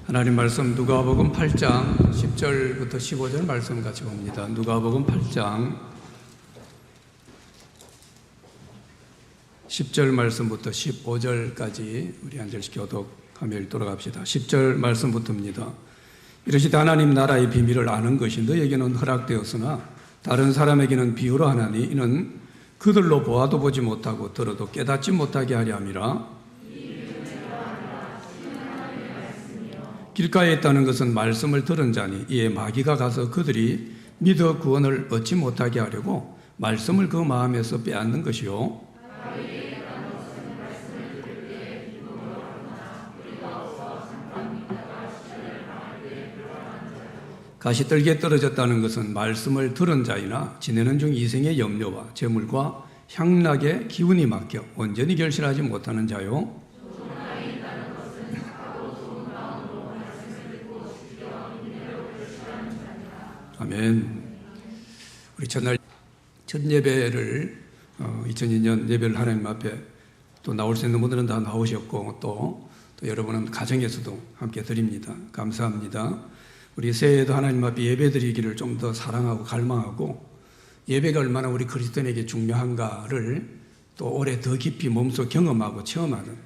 하나님 말씀 누가복음 8장 10절부터 15절 말씀 같이 봅니다. 누가복음 8장 10절 말씀부터 15절까지 우리 한 절씩 교독하며 읽도록합시다. 10절 말씀부터입니다. 이르시되 하나님 나라의 비밀을 아는 것이 너에게는 허락되었으나 다른 사람에게는 비유로 하나니 이는 그들로 보아도 보지 못하고 들어도 깨닫지 못하게 하려 함이라. 길가에 있다는 것은 말씀을 들은 자니 이에 마귀가 가서 그들이 믿어 구원을 얻지 못하게 하려고 말씀을 그 마음에서 빼앗는 것이요. 가시떨기에 떨어졌다는 것은 말씀을 들은 자이나 지내는 중 이생의 염려와 재물과 향락의 기운이 막혀 온전히 결실하지 못하는 자요. 아멘. 우리 첫날 첫 예배를 2002년 예배를 하나님 앞에 또 나올 수 있는 분들은 다 나오셨고 또 여러분은 가정에서도 함께 드립니다. 감사합니다. 우리 새해에도 하나님 앞에 예배 드리기를 좀 더 사랑하고 갈망하고 예배가 얼마나 우리 그리스도인에게 중요한가를 또 올해 더 깊이 몸소 경험하고 체험하는,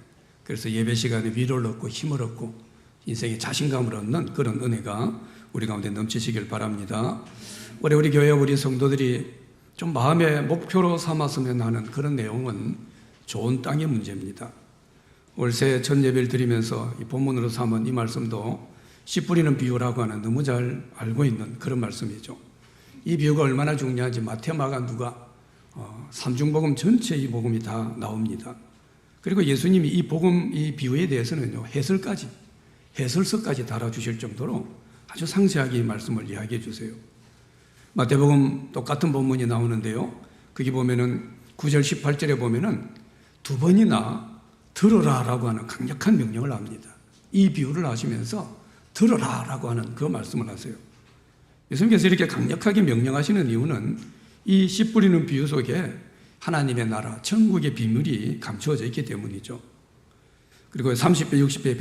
그래서 예배 시간에 위로를 얻고 힘을 얻고 인생에 자신감을 얻는 그런 은혜가 우리 가운데 넘치시길 바랍니다. 올해 우리 교회 우리 성도들이 좀 마음의 목표로 삼았으면 하는 그런 내용은 좋은 땅의 문제입니다. 올 새해 첫 예배를 드리면서 이 본문으로 삼은 이 말씀도 씨 뿌리는 비유라고 하는 너무 잘 알고 있는 그런 말씀이죠. 이 비유가 얼마나 중요한지 마태, 마가, 누가 삼중복음 전체 이 복음이 다 나옵니다. 그리고 예수님이 이 복음, 이 비유에 대해서는요 해설서까지 달아주실 정도로 아주 상세하게 이 말씀을 이야기해 주세요. 마태복음 똑같은 본문이 나오는데요, 거기 보면은 9절 18절에 보면은 두 번이나 들어라 라고 하는 강력한 명령을 합니다. 이 비유를 하시면서 들어라 라고 하는 그 말씀을 하세요. 예수님께서 이렇게 강력하게 명령하시는 이유는 이 씨 뿌리는 비유 속에 하나님의 나라, 천국의 비밀이 감추어져 있기 때문이죠. 그리고 30배, 60배,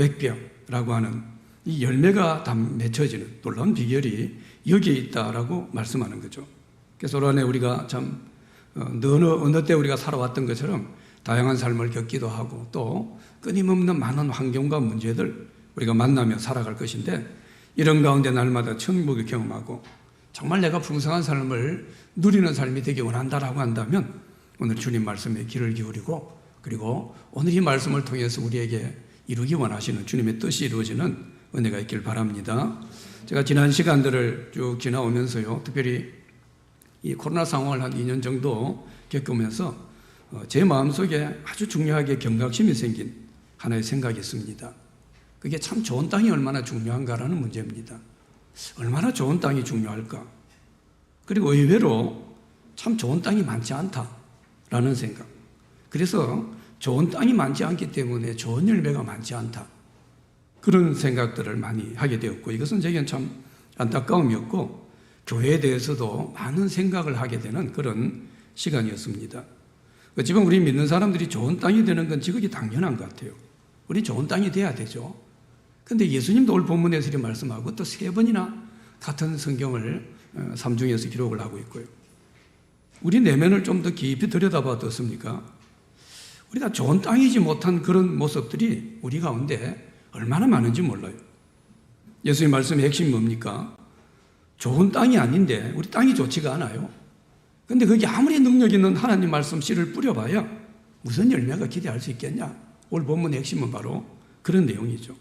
100배라고 하는 이 열매가 다 맺혀지는 놀라운 비결이 여기에 있다라고 말씀하는 거죠. 그래서 올 한해 우리가 참 어느 때 우리가 살아왔던 것처럼 다양한 삶을 겪기도 하고 또 끊임없는 많은 환경과 문제들 우리가 만나며 살아갈 것인데, 이런 가운데 날마다 천국을 경험하고 정말 내가 풍성한 삶을 누리는 삶이 되기 원한다라고 한다면 오늘 주님 말씀에 귀를 기울이고, 그리고 오늘 이 말씀을 통해서 우리에게 이루기 원하시는 주님의 뜻이 이루어지는 은혜가 있길 바랍니다. 제가 지난 시간들을 쭉 지나오면서요, 특별히 이 코로나 상황을 한 2년 정도 겪으면서 제 마음속에 아주 중요하게 경각심이 생긴 하나의 생각이 있습니다. 그게 참 좋은 땅이 얼마나 중요한가라는 문제입니다. 얼마나 좋은 땅이 중요할까? 그리고 의외로 참 좋은 땅이 많지 않다라는 생각. 그래서 좋은 땅이 많지 않기 때문에 좋은 열매가 많지 않다, 그런 생각들을 많이 하게 되었고, 이것은 제게는 참 안타까움이었고 교회에 대해서도 많은 생각을 하게 되는 그런 시간이었습니다. 어찌보면 우리 믿는 사람들이 좋은 땅이 되는 건 지극히 당연한 것 같아요. 우리 좋은 땅이 돼야 되죠. 그런데 예수님도 오늘 본문에서 이렇게 말씀하고 또 3번이나 같은 성경을 삼중에서 기록을 하고 있고요. 우리 내면을 좀 더 깊이 들여다봐도 어떻습니까? 우리가 좋은 땅이지 못한 그런 모습들이 우리 가운데 얼마나 많은지 몰라요. 예수님 말씀의 핵심이 뭡니까? 좋은 땅이 아닌데 우리 땅이 좋지가 않아요. 그런데 거기 아무리 능력 있는 하나님 말씀 씨를 뿌려봐야 무슨 열매가 기대할 수 있겠냐? 오늘 본문의 핵심은 바로 그런 내용이죠.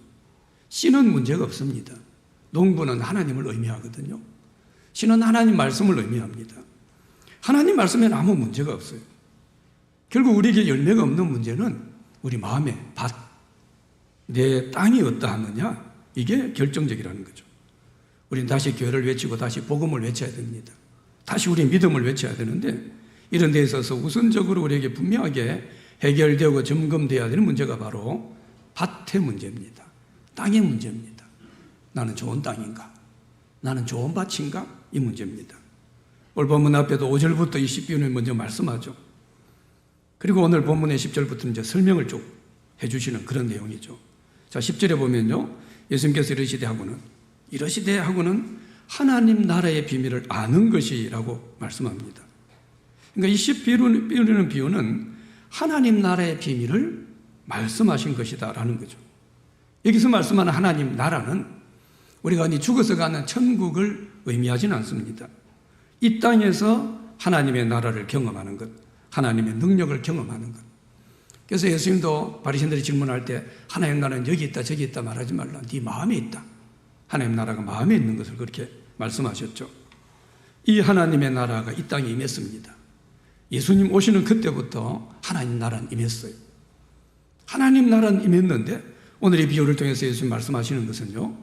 씨는 문제가 없습니다. 농부는 하나님을 의미하거든요. 씨는 하나님 말씀을 의미합니다. 하나님 말씀에는 아무 문제가 없어요. 결국 우리에게 열매가 없는 문제는 우리 마음의 밭, 내 땅이 어떠하느냐, 이게 결정적이라는 거죠. 우리는 다시 교회를 외치고 다시 복음을 외쳐야 됩니다. 다시 우리 믿음을 외쳐야 되는데, 이런 데 있어서 우선적으로 우리에게 분명하게 해결되고 점검되어야 되는 문제가 바로 밭의 문제입니다. 땅의 문제입니다. 나는 좋은 땅인가? 나는 좋은 밭인가? 이 문제입니다. 오늘 본문 앞에도 5절부터 이 씨비유는 먼저 말씀하죠. 그리고 오늘 본문의 10절부터 이제 설명을 쭉 해주시는 그런 내용이죠. 자, 10절에 보면요, 예수님께서 이러시되 하고는 하나님 나라의 비밀을 아는 것이라고 말씀합니다. 그러니까 이 씨 비우는 비유는 하나님 나라의 비밀을 말씀하신 것이다라는 거죠. 여기서 말씀하는 하나님 나라는 우리가 죽어서 가는 천국을 의미하지는 않습니다. 이 땅에서 하나님의 나라를 경험하는 것, 하나님의 능력을 경험하는 것. 그래서 예수님도 바리새인들이 질문할 때 하나님 나라는 여기 있다 저기 있다 말하지 말라. 네 마음에 있다. 하나님 나라가 마음에 있는 것을 그렇게 말씀하셨죠. 이 하나님의 나라가 이 땅에 임했습니다. 예수님 오시는 그때부터 하나님 나라는 임했어요. 하나님 나라는 임했는데 오늘 이 비유를 통해서 예수님 말씀하시는 것은요,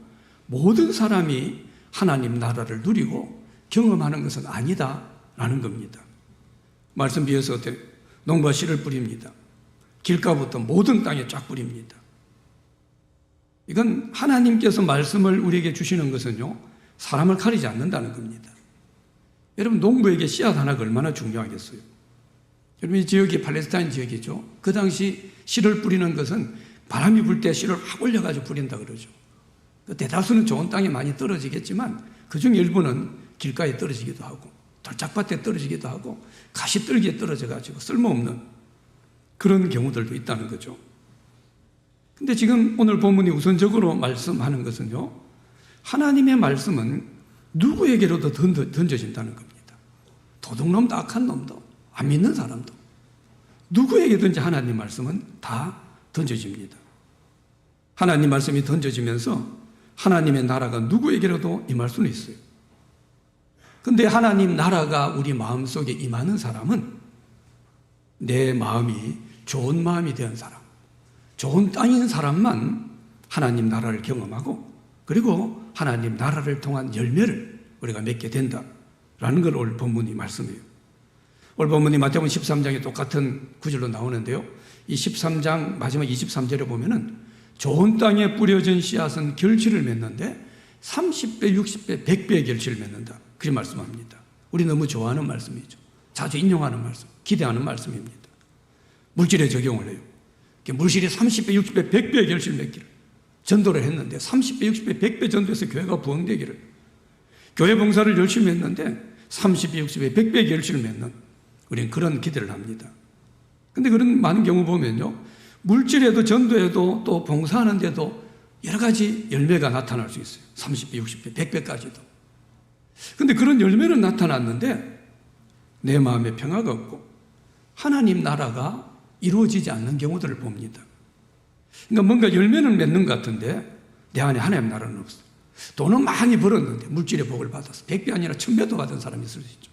모든 사람이 하나님 나라를 누리고 경험하는 것은 아니다라는 겁니다. 말씀 비유에서 어때요? 농부가 씨를 뿌립니다. 길가부터 모든 땅에 쫙 뿌립니다. 이건 하나님께서 말씀을 우리에게 주시는 것은요, 사람을 가리지 않는다는 겁니다. 여러분, 농부에게 씨앗 하나가 얼마나 중요하겠어요? 여러분, 이 지역이 팔레스타인 지역이죠. 그 당시 씨를 뿌리는 것은 바람이 불 때 씨를 확 올려가지고 뿌린다 그러죠. 대다수는 좋은 땅에 많이 떨어지겠지만 그중 일부는 길가에 떨어지기도 하고 돌짝밭에 떨어지기도 하고 가시떨기에 떨어져가지고 쓸모없는 그런 경우들도 있다는 거죠. 근데 지금 오늘 본문이 우선적으로 말씀하는 것은요, 하나님의 말씀은 누구에게로도 던져진다는 겁니다. 도둑놈도 악한 놈도 안 믿는 사람도 누구에게든지 하나님 말씀은 다 던져집니다. 하나님 말씀이 던져지면서 하나님의 나라가 누구에게라도 임할 수는 있어요. 근데 하나님 나라가 우리 마음속에 임하는 사람은 내 마음이 좋은 마음이 된 사람, 좋은 땅인 사람만 하나님 나라를 경험하고 그리고 하나님 나라를 통한 열매를 우리가 맺게 된다라는 걸 오늘 본문이 말씀해요. 오늘 본문이 마태복음 13장에 똑같은 구절로 나오는데요. 이 13장 마지막 23절에 보면은 좋은 땅에 뿌려진 씨앗은 결실을 맺는데 30배, 60배, 100배의 결실을 맺는다. 그렇게 말씀합니다. 우리 너무 좋아하는 말씀이죠. 자주 인용하는 말씀, 기대하는 말씀입니다. 물질에 적용을 해요. 물질이 30배, 60배, 100배의 결실을 맺기를 전도를 했는데 30배, 60배, 100배 전도해서 교회가 부흥되기를, 교회 봉사를 열심히 했는데 30배, 60배, 100배의 결실을 맺는, 우리는 그런 기대를 합니다. 근데 그런 많은 경우 보면요, 물질에도 전도에도 또 봉사하는데도 여러 가지 열매가 나타날 수 있어요. 30배, 60배, 100배까지도. 근데 그런 열매는 나타났는데 내 마음에 평화가 없고 하나님 나라가 이루어지지 않는 경우들을 봅니다. 그러니까 뭔가 열매는 맺는 것 같은데 내 안에 하나님 나라는 없어요. 돈은 많이 벌었는데 물질의 복을 받아서 100배 아니라 1000배도 받은 사람이 있을 수 있죠.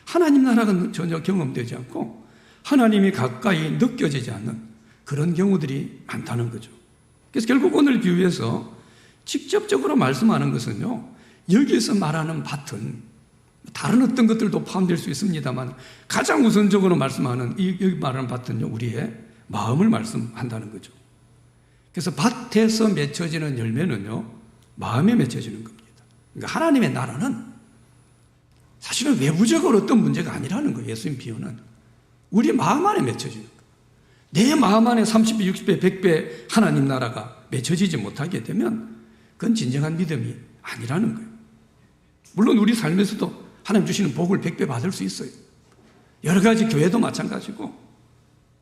하나님 나라가 전혀 경험되지 않고 하나님이 가까이 느껴지지 않는 그런 경우들이 많다는 거죠. 그래서 결국 오늘 비유에서 직접적으로 말씀하는 것은요, 여기서 말하는 밭은 다른 어떤 것들도 포함될 수 있습니다만 가장 우선적으로 말씀하는 여기 말하는 밭은요, 우리의 마음을 말씀한다는 거죠. 그래서 밭에서 맺혀지는 열매는요, 마음에 맺혀지는 겁니다. 그러니까 하나님의 나라는 사실은 외부적으로 어떤 문제가 아니라는 거예요. 예수님 비유는 우리 마음 안에 맺혀지는 거예요. 내 마음 안에 30배, 60배, 100배 하나님 나라가 맺혀지지 못하게 되면 그건 진정한 믿음이 아니라는 거예요. 물론 우리 삶에서도 하나님 주시는 복을 100배 받을 수 있어요. 여러 가지 교회도 마찬가지고.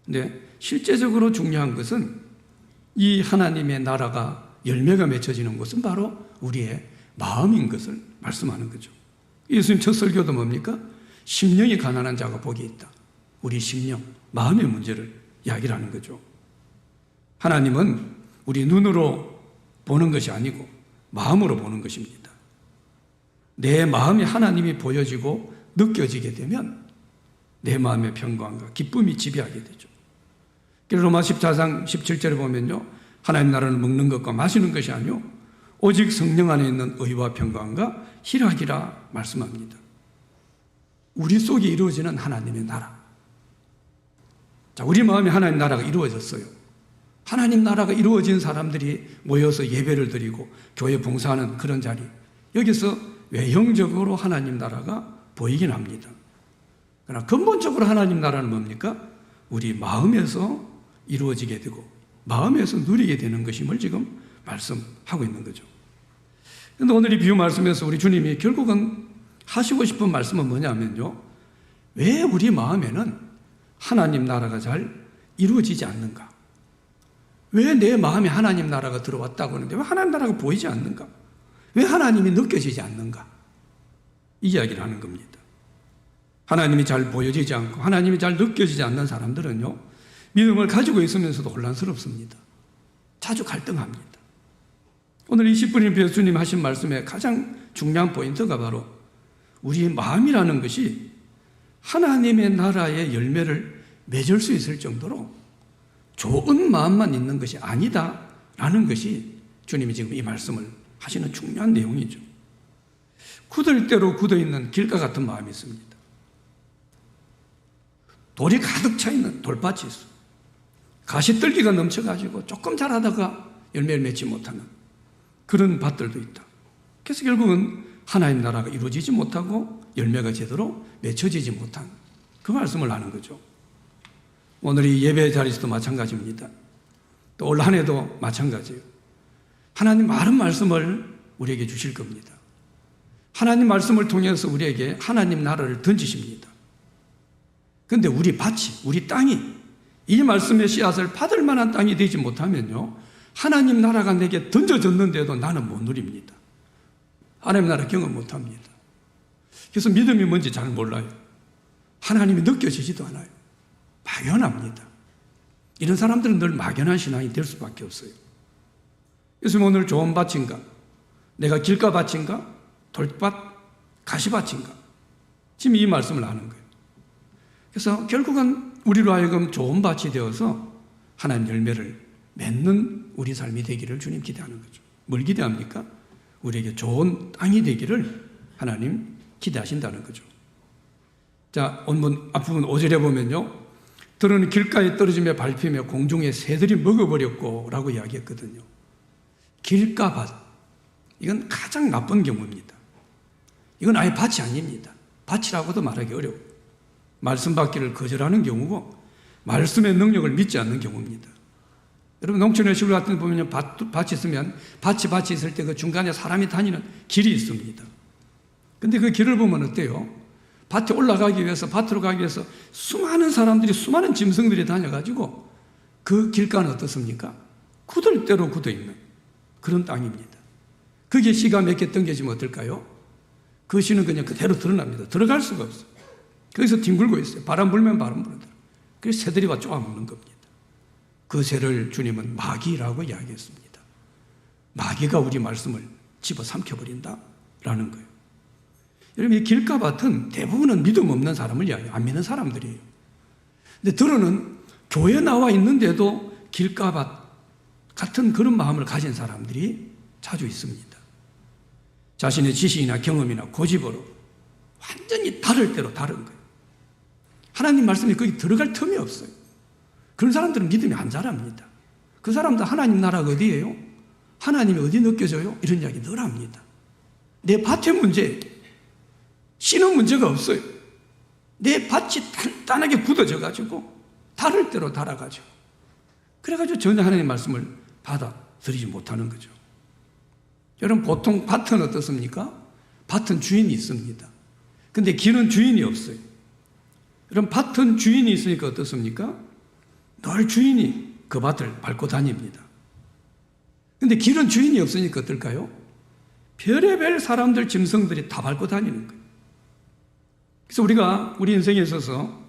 근데 실제적으로 중요한 것은 이 하나님의 나라가 열매가 맺혀지는 것은 바로 우리의 마음인 것을 말씀하는 거죠. 예수님 첫 설교도 뭡니까? 심령이 가난한 자가 복이 있다. 우리 심령, 마음의 문제를 이야기를 하는 거죠. 하나님은 우리 눈으로 보는 것이 아니고 마음으로 보는 것입니다. 내 마음이 하나님이 보여지고 느껴지게 되면 내 마음의 평강과 기쁨이 지배하게 되죠. 로마 14장 17절에 보면요, 하나님 나라는 먹는 것과 마시는 것이 아니요 오직 성령 안에 있는 의와 평강과 희락이라 말씀합니다. 우리 속에 이루어지는 하나님의 나라. 자, 우리 마음에 하나님 나라가 이루어졌어요. 하나님 나라가 이루어진 사람들이 모여서 예배를 드리고 교회 봉사하는 그런 자리, 여기서 외형적으로 하나님 나라가 보이긴 합니다. 그러나 근본적으로 하나님 나라는 뭡니까? 우리 마음에서 이루어지게 되고 마음에서 누리게 되는 것임을 지금 말씀하고 있는 거죠. 그런데 오늘 이 비유 말씀에서 우리 주님이 결국은 하시고 싶은 말씀은 뭐냐면요. 왜 우리 마음에는 하나님 나라가 잘 이루어지지 않는가? 왜 내 마음에 하나님 나라가 들어왔다고 하는데 왜 하나님 나라가 보이지 않는가? 왜 하나님이 느껴지지 않는가? 이 이야기를 하는 겁니다. 하나님이 잘 보여지지 않고 하나님이 잘 느껴지지 않는 사람들은요, 믿음을 가지고 있으면서도 혼란스럽습니다. 자주 갈등합니다. 오늘 20분인 예수님 하신 말씀의 가장 중요한 포인트가 바로 우리 마음이라는 것이 하나님의 나라의 열매를 맺을 수 있을 정도로 좋은 마음만 있는 것이 아니다라는 것이 주님이 지금 이 말씀을 하시는 중요한 내용이죠. 굳을 대로 굳어있는 길가 같은 마음이 있습니다. 돌이 가득 차 있는 돌밭이 있어. 가시떨기가 넘쳐가지고 조금 자라다가 열매를 맺지 못하는 그런 밭들도 있다. 그래서 결국은 하나님 나라가 이루어지지 못하고 열매가 제대로 맺혀지지 못한 그 말씀을 하는 거죠. 오늘 이 예배 자리에서도 마찬가지입니다. 또 올 한 해도 마찬가지예요. 하나님 많은 말씀을 우리에게 주실 겁니다. 하나님 말씀을 통해서 우리에게 하나님 나라를 던지십니다. 그런데 우리 밭이, 우리 땅이 이 말씀의 씨앗을 받을 만한 땅이 되지 못하면요, 하나님 나라가 내게 던져졌는데도 나는 못 누립니다. 하나님 나라 경험 못합니다. 그래서 믿음이 뭔지 잘 몰라요. 하나님이 느껴지지도 않아요. 막연합니다. 이런 사람들은 늘 막연한 신앙이 될 수밖에 없어요. 그래서 오늘 좋은 밭인가? 내가 길가 밭인가? 돌밭? 가시밭인가? 지금 이 말씀을 하는 거예요. 그래서 결국은 우리로 하여금 좋은 밭이 되어서 하나님 열매를 맺는 우리 삶이 되기를 주님 기대하는 거죠. 뭘 기대합니까? 우리에게 좋은 땅이 되기를 하나님 기대하신다는 거죠. 자, 본문 앞부분 5절에 보면요, 들은 길가에 떨어지며 밟히며 공중에 새들이 먹어버렸고 라고 이야기했거든요. 길가밭, 이건 가장 나쁜 경우입니다. 이건 아예 밭이 아닙니다. 밭이라고도 말하기 어려워요. 말씀 받기를 거절하는 경우고 말씀의 능력을 믿지 않는 경우입니다. 여러분 농촌의 시골 같은 데 보면 밭이 있으면 밭이 있을 때 그 중간에 사람이 다니는 길이 있습니다. 근데 그 길을 보면 어때요? 밭에 올라가기 위해서, 밭으로 가기 위해서 수많은 사람들이, 수많은 짐승들이 다녀가지고 그 길가는 어떻습니까? 굳을 대로 굳어있는 그런 땅입니다. 거기에 씨가 몇 개 던겨지면 어떨까요? 그 씨는 그냥 그대로 드러납니다. 들어갈 수가 없어요. 거기서 뒹굴고 있어요. 바람 불면 바람 불어요. 그래서 새들이 와 쪼아먹는 겁니다. 그 새를 주님은 마귀라고 이야기했습니다. 마귀가 우리 말씀을 집어삼켜버린다라는 거예요. 여러분, 이 길가밭은 대부분은 믿음 없는 사람을 이야기해요. 안 믿는 사람들이에요. 근데 들어는 교회에 나와 있는데도 길가밭 같은 그런 마음을 가진 사람들이 자주 있습니다. 자신의 지식이나 경험이나 고집으로 완전히 다를 대로 다른 거예요. 하나님 말씀이 거기 들어갈 틈이 없어요. 그런 사람들은 믿음이 안 자랍니다. 그 사람들 하나님 나라가 어디예요? 하나님이 어디 느껴져요? 이런 이야기 늘 합니다. 내 밭의 문제, 씨는 문제가 없어요. 내 밭이 단단하게 굳어져가지고 다를 대로 달아가지고 그래가지고 전혀 하나님의 말씀을 받아들이지 못하는 거죠. 여러분, 보통 밭은 어떻습니까? 밭은 주인이 있습니다. 근데 길은 주인이 없어요. 여러분, 밭은 주인이 있으니까 어떻습니까? 늘 주인이 그 밭을 밟고 다닙니다. 근데 길은 주인이 없으니까 어떨까요? 별의별 사람들, 짐승들이 다 밟고 다니는 거예요. 그래서 우리가 우리 인생에 있어서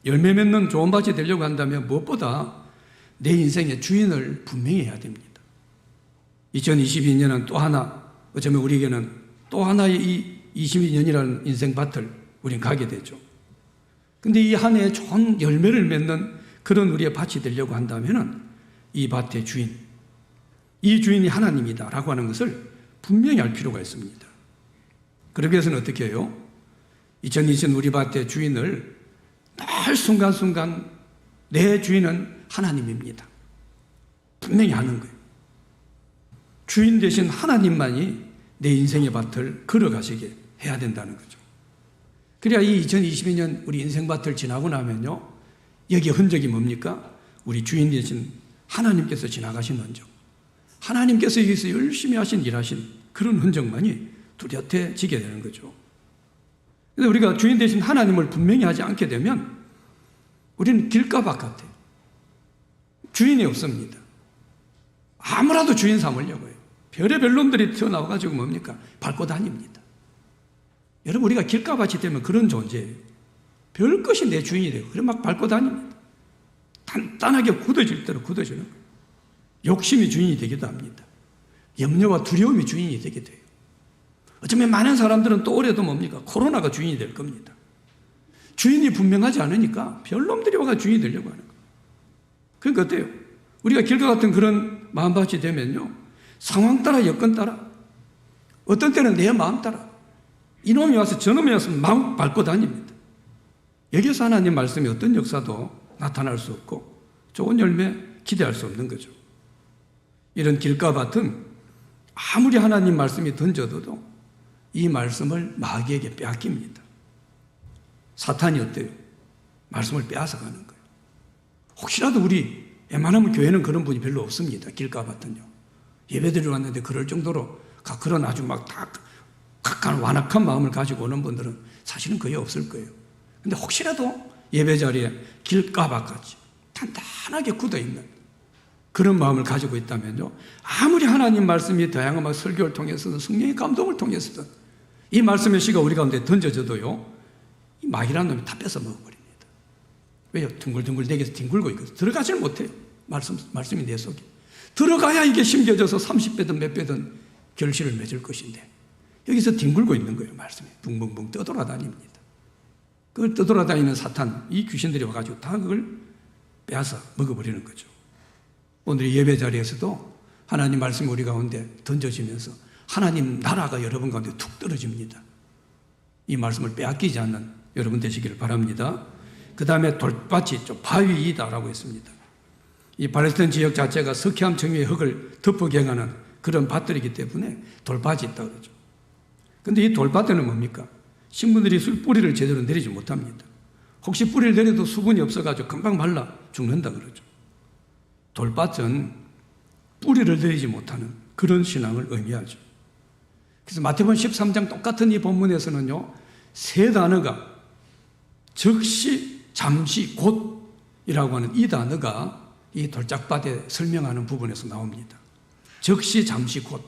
열매 맺는 좋은 밭이 되려고 한다면 무엇보다 내 인생의 주인을 분명히 해야 됩니다. 2022년은 또 하나, 어쩌면 우리에게는 또 하나의 이 22년이라는 인생 밭을 우리는 가게 되죠. 근데 이 한 해에 좋은 열매를 맺는 그런 우리의 밭이 되려고 한다면 이 밭의 주인, 이 주인이 하나님이다라고 하는 것을 분명히 알 필요가 있습니다. 그러기 위해서는 어떻게 해요? 2020 우리 밭의 주인을 늘 순간순간 내 주인은 하나님입니다. 분명히 하는 거예요. 주인 되신 하나님만이 내 인생의 밭을 걸어가시게 해야 된다는 거죠. 그래야 이 2022년 우리 인생밭을 지나고 나면요, 여기에 흔적이 뭡니까? 우리 주인 되신 하나님께서 지나가신 흔적, 하나님께서 여기서 열심히 일하신 그런 흔적만이 뚜렷해지게 되는 거죠. 그래서 우리가 주인 되신 하나님을 분명히 하지 않게 되면 우리는 길가박 같아요. 주인이 없습니다. 아무라도 주인 삼으려고 해요. 별의별 놈들이 튀어나와가지고 뭡니까? 밟고 다닙니다. 여러분, 우리가 길가밭이 되면 그런 존재예요. 별것이 내 주인이 되고 그래 막 밟고 다닙니다. 단단하게 굳어질 대로 굳어지는 거예요. 욕심이 주인이 되기도 합니다. 염려와 두려움이 주인이 되게 돼요. 어쩌면 많은 사람들은 또 올해도 뭡니까? 코로나가 주인이 될 겁니다. 주인이 분명하지 않으니까 별놈들이 와가 주인이 되려고 하는 거예요. 그러니까 어때요? 우리가 길과 같은 그런 마음밭이 되면요, 상황 따라 여건 따라, 어떤 때는 내 마음 따라 이놈이 와서 저놈이 와서 막 밟고 다닙니다. 여기서 하나님 말씀이 어떤 역사도 나타날 수 없고 좋은 열매 기대할 수 없는 거죠. 이런 길가밭은 아무리 하나님 말씀이 던져도 이 말씀을 마귀에게 빼앗깁니다. 사탄이 어때요? 말씀을 빼앗아가는 거예요. 혹시라도 우리 웬만하면 교회는 그런 분이 별로 없습니다. 길가밭은요. 예배드리러 왔는데 그럴 정도로 그런 아주 막 각한 완악한 마음을 가지고 오는 분들은 사실은 거의 없을 거예요. 근데 혹시라도 예배 자리에 길가밭같이 단단하게 굳어있는 그런 마음을 가지고 있다면요, 아무리 하나님 말씀이 다양한 설교를 통해서든 성령의 감동을 통해서든 이 말씀의 씨가 우리 가운데 던져져도요, 이 마귀라는 놈이 다 뺏어 먹어버립니다. 왜요? 둥글둥글 내게서 뒹굴고 있거든요. 들어가질 못해요. 말씀이 내 속에 들어가야 이게 심겨져서 30배든 몇 배든 결실을 맺을 것인데 여기서 뒹굴고 있는 거예요. 말씀이 붕붕붕 떠돌아다닙니다. 그걸 떠돌아다니는 사탄, 이 귀신들이 와가지고 다 그걸 빼앗아 먹어버리는 거죠. 오늘 예배 자리에서도 하나님 말씀이 우리 가운데 던져지면서 하나님 나라가 여러분 가운데 툭 떨어집니다. 이 말씀을 빼앗기지 않는 여러분 되시기를 바랍니다. 그 다음에 돌밭이 있죠. 바위이다라고 했습니다. 이 팔레스타인 지역 자체가 석회암 청유의 흙을 덮어갱하는 그런 밭들이기 때문에 돌밭이 있다고 그러죠. 그런데 이 돌밭에는 뭡니까? 식물들이 뿌리를 제대로 내리지 못합니다. 혹시 뿌리를 내려도 수분이 없어가지고 금방 말라 죽는다 그러죠. 돌밭은 뿌리를 내리지 못하는 그런 신앙을 의미하죠. 그래서 마태복음 13장 똑같은 이 본문에서는요, 세 단어가 즉시, 잠시, 곧이라고 하는 이 단어가 이 돌짝밭에 설명하는 부분에서 나옵니다. 즉시, 잠시, 곧.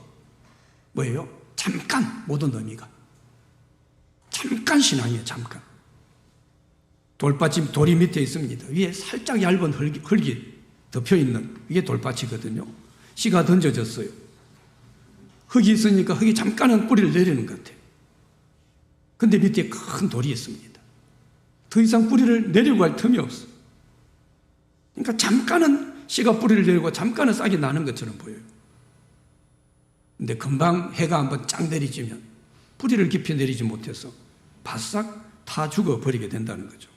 뭐예요? 잠깐, 모든 의미가. 잠깐 신앙이에요, 잠깐. 돌밭이 돌이 밑에 있습니다. 위에 살짝 얇은 흙이 덮여있는 이게 돌밭이거든요. 씨가 던져졌어요. 흙이 있으니까 흙이 잠깐은 뿌리를 내리는 것 같아요. 근데 밑에 큰 돌이 있습니다. 더 이상 뿌리를 내리고 할 틈이 없어. 그러니까 잠깐은 씨가 뿌리를 내리고 잠깐은 싹이 나는 것처럼 보여요. 근데 금방 해가 한번 쫙 내리지면 뿌리를 깊이 내리지 못해서 바싹 타 죽어버리게 된다는 거죠.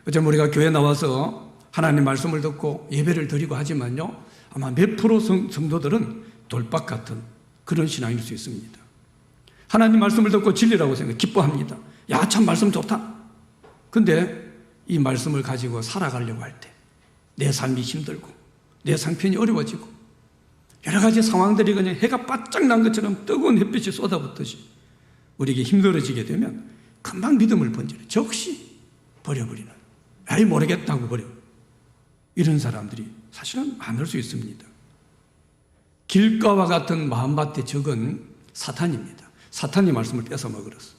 어쩌면 우리가 교회 나와서 하나님 말씀을 듣고 예배를 드리고 하지만요, 아마 몇 프로 성도들은 돌밭 같은 그런 신앙일 수 있습니다. 하나님 말씀을 듣고 진리라고 생각, 기뻐합니다. 야, 참 말씀 좋다. 근데 이 말씀을 가지고 살아가려고 할 때 내 삶이 힘들고 내 상편이 어려워지고 여러 가지 상황들이 그냥 해가 바짝 난 것처럼 뜨거운 햇빛이 쏟아붓듯이 우리에게 힘들어지게 되면 금방 믿음을 번지는, 적시 버려버리는, 아이 모르겠다고 버려. 이런 사람들이 사실은 많을 수 있습니다. 길가와 같은 마음밭의 적은 사탄입니다. 사탄이 말씀을 뺏어 먹으렸어.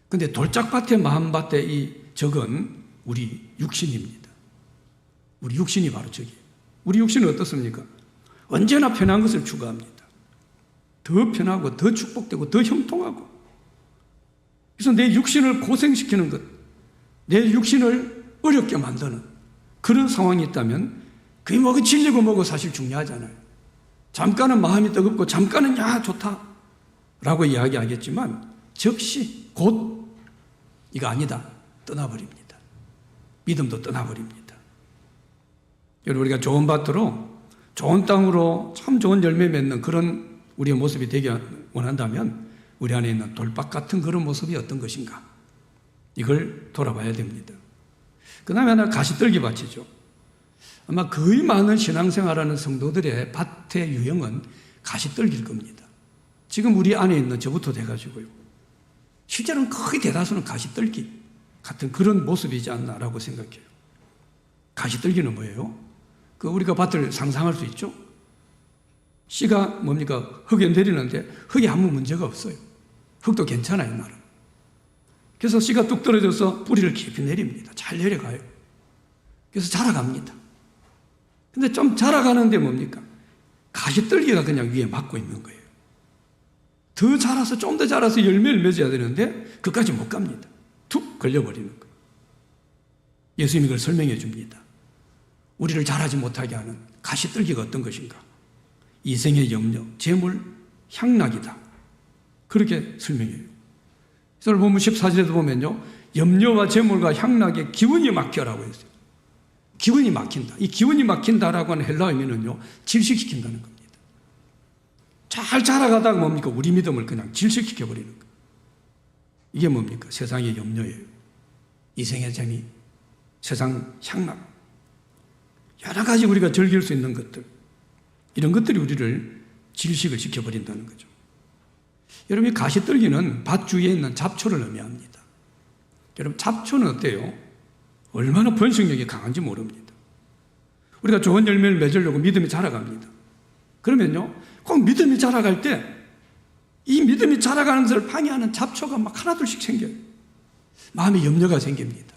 근데 돌짝밭의 마음밭의 이 적은 우리 육신입니다. 우리 육신이 바로 적이에요. 우리 육신은 어떻습니까? 언제나 편한 것을 추구합니다. 더 편하고 더 축복되고 더 형통하고. 그래서 내 육신을 고생시키는 것, 내 육신을 어렵게 만드는 그런 상황이 있다면 그게 뭐가 진리고 뭐고 사실 중요하잖아요. 잠깐은 마음이 뜨겁고 잠깐은 야 좋다 라고 이야기하겠지만 즉시 곧 이거 아니다 떠나버립니다. 믿음도 떠나버립니다. 여러분, 우리가 좋은 밭으로 좋은 땅으로 참 좋은 열매 맺는 그런 우리의 모습이 되기 원한다면 우리 안에 있는 돌밭 같은 그런 모습이 어떤 것인가, 이걸 돌아봐야 됩니다. 그 다음에 하나 가시떨기 밭이죠. 아마 거의 많은 신앙생활하는 성도들의 밭의 유형은 가시떨기일 겁니다. 지금 우리 안에 있는 저부터 돼가지고요. 실제로는 거의 대다수는 가시떨기 같은 그런 모습이지 않나라고 생각해요. 가시떨기는 뭐예요? 그 우리가 밭을 상상할 수 있죠? 씨가 뭡니까? 흙에 내리는데 흙에 아무 문제가 없어요. 흙도 괜찮아요, 나름. 그래서 씨가 뚝 떨어져서 뿌리를 깊이 내립니다. 잘 내려가요. 그래서 자라갑니다. 근데 좀 자라가는데 뭡니까? 가시떨기가 그냥 위에 막고 있는 거예요. 더 자라서 좀 더 자라서 열매를 맺어야 되는데 그까지 못 갑니다. 툭 걸려버리는 거예요. 예수님이 그걸 설명해 줍니다. 우리를 자라지 못하게 하는 가시떨기가 어떤 것인가? 이생의 염려, 재물, 향락이다. 그렇게 설명해요. 그래서 보면 14절에도 보면요. 염려와 재물과 향락에 기운이 막혀라고 했어요. 기운이 막힌다. 이 기운이 막힌다라고 하는 헬라 의미는요. 질식시킨다는 겁니다. 잘 자라가다가 뭡니까? 우리 믿음을 그냥 질식시켜버리는 거예요. 이게 뭡니까? 세상의 염려예요. 이생의 재미, 세상 향락. 여러 가지 우리가 즐길 수 있는 것들. 이런 것들이 우리를 질식을 시켜버린다는 거죠. 여러분, 이 가시떨기는 밭 주위에 있는 잡초를 의미합니다. 여러분, 잡초는 어때요? 얼마나 번식력이 강한지 모릅니다. 우리가 좋은 열매를 맺으려고 믿음이 자라갑니다. 그러면요, 꼭 믿음이 자라갈 때 이 믿음이 자라가는 것을 방해하는 잡초가 막 하나둘씩 생겨요. 마음에 염려가 생깁니다.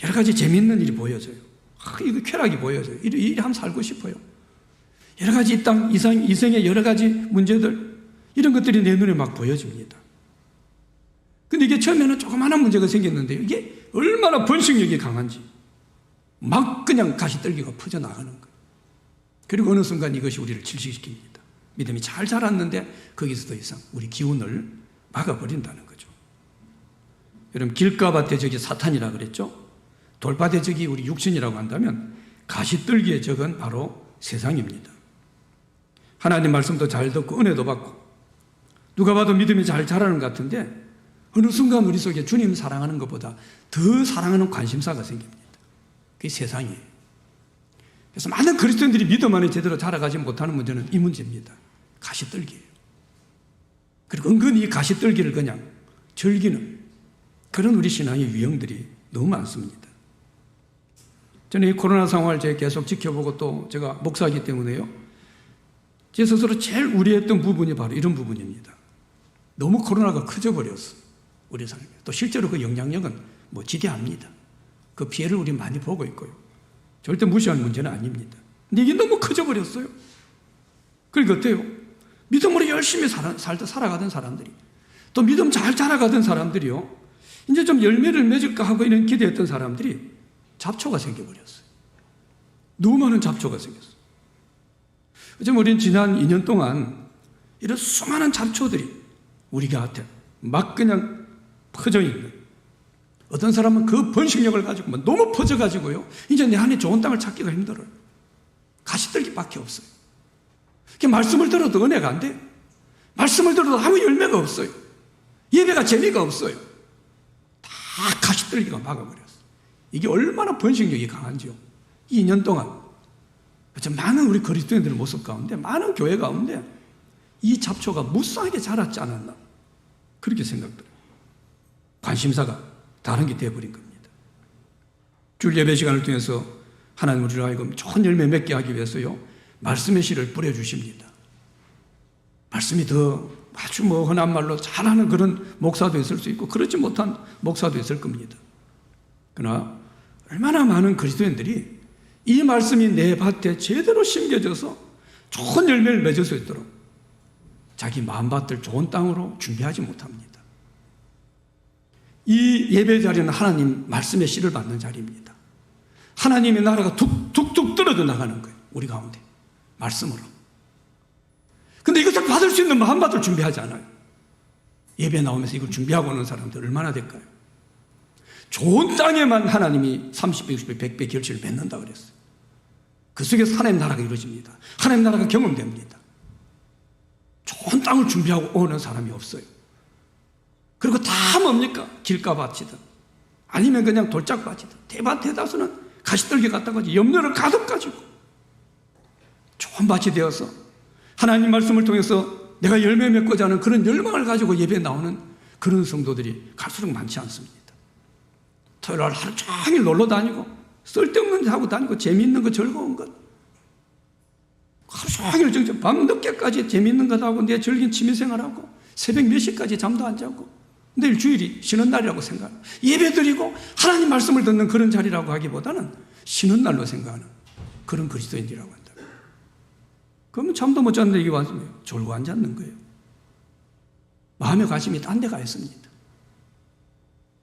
여러 가지 재미있는 일이 보여져요. 이거 쾌락이 보여져요. 이리 한번 살고 싶어요. 여러 가지 이 땅, 이생의 여러 가지 문제들, 이런 것들이 내 눈에 막 보여집니다. 근데 이게 처음에는 조그마한 문제가 생겼는데 이게 얼마나 번식력이 강한지 막 그냥 가시떨기가 퍼져나가는 거예요. 그리고 어느 순간 이것이 우리를 질식시킵니다. 믿음이 잘 자랐는데 거기서 더 이상 우리 기운을 막아버린다는 거죠. 여러분, 길가 대적이 사탄이라고 그랬죠? 돌파 대적이 우리 육신이라고 한다면 가시떨기의 적은 바로 세상입니다. 하나님 말씀도 잘 듣고 은혜도 받고 누가 봐도 믿음이 잘 자라는 것 같은데 어느 순간 우리 속에 주님 사랑하는 것보다 더 사랑하는 관심사가 생깁니다. 그게 세상이에요. 그래서 많은 그리스도인들이 믿음 안에 제대로 자라가지 못하는 문제는 이 문제입니다. 가시떨기예요. 그리고 은근히 이 가시떨기를 그냥 즐기는 그런 우리 신앙의 유형들이 너무 많습니다. 저는 이 코로나 상황을 제가 계속 지켜보고 또 제가 목사이기 때문에요. 제 스스로 제일 우려했던 부분이 바로 이런 부분입니다. 너무 코로나가 커져버렸어. 우리 삶에. 또 실제로 그 영향력은 지대합니다. 그 피해를 우리 많이 보고 있고요. 절대 무시할 문제는 아닙니다. 근데 이게 너무 커져버렸어요. 그러니까 어때요? 믿음으로 열심히 살아가던 사람들이, 또 믿음 잘 자라가던 사람들이요, 이제 좀 열매를 맺을까 하고 이런 기대했던 사람들이 잡초가 생겨버렸어요. 너무 많은 잡초가 생겼어요. 어쩌면 우리는 지난 2년 동안 이런 수많은 잡초들이 우리 곁에 막 그냥 퍼져 있는, 어떤 사람은 그 번식력을 가지고 너무 퍼져가지고요, 이제 내 안에 좋은 땅을 찾기가 힘들어요. 가시떨기밖에 없어요. 말씀을 들어도 은혜가 안 돼요. 말씀을 들어도 아무 열매가 없어요. 예배가 재미가 없어요. 다 가시떨기가 막아버렸어요. 이게 얼마나 번식력이 강한지요. 2년 동안 많은 우리 그리스도인들의 모습 가운데, 많은 교회 가운데 이 잡초가 무쌍하게 자랐지 않았나, 그렇게 생각돼요. 관심사가 다른 게 되어버린 겁니다. 주일 예배 시간을 통해서 하나님 우리를 하여금 좋은 열매 맺게 하기 위해서요, 말씀의 씨를 뿌려주십니다. 말씀이 더 아주 흔한 말로 잘하는 그런 목사도 있을 수 있고 그렇지 못한 목사도 있을 겁니다. 그러나 얼마나 많은 그리스도인들이 이 말씀이 내 밭에 제대로 심겨져서 좋은 열매를 맺을 수 있도록 자기 마음밭을 좋은 땅으로 준비하지 못합니다. 이 예배 자리는 하나님 말씀의 씨를 받는 자리입니다. 하나님의 나라가 툭툭툭 떨어져 나가는 거예요. 우리 가운데 말씀으로. 근데 이것을 받을 수 있는 마음밭을 준비하지 않아요. 예배 나오면서 이걸 준비하고 오는 사람들 얼마나 될까요? 좋은 땅에만 하나님이 30배, 60배, 100배 결실을 맺는다 그랬어요. 그 속에서 하나님 나라가 이루어집니다. 하나님 나라가 경험됩니다. 좋은 땅을 준비하고 오는 사람이 없어요. 그리고 다 뭡니까? 길가밭이든 아니면 그냥 돌짝밭이든 대다수는 가시떨기 갖다가 염려를 가득 가지고 좋은 밭이 되어서 하나님 말씀을 통해서 내가 열매 맺고자 하는 그런 열망을 가지고 예배에 나오는 그런 성도들이 갈수록 많지 않습니다. 토요일 날 하루 종일 놀러 다니고 쓸데없는 데 하고 다니고 재미있는 거 즐거운 것 하루 종일 밤 늦게까지 재미있는 것 하고 내 즐긴 취미생활하고 새벽 몇 시까지 잠도 안 자고 내일 주일이 쉬는 날이라고 생각하고 예배 드리고 하나님 말씀을 듣는 그런 자리라고 하기보다는 쉬는 날로 생각하는 그런 그리스도인이라고 한다. 그러면 잠도 못 잤는데 이게 완전해요. 졸고 앉았는 거예요. 마음의 관심이 딴 데 가 있습니다.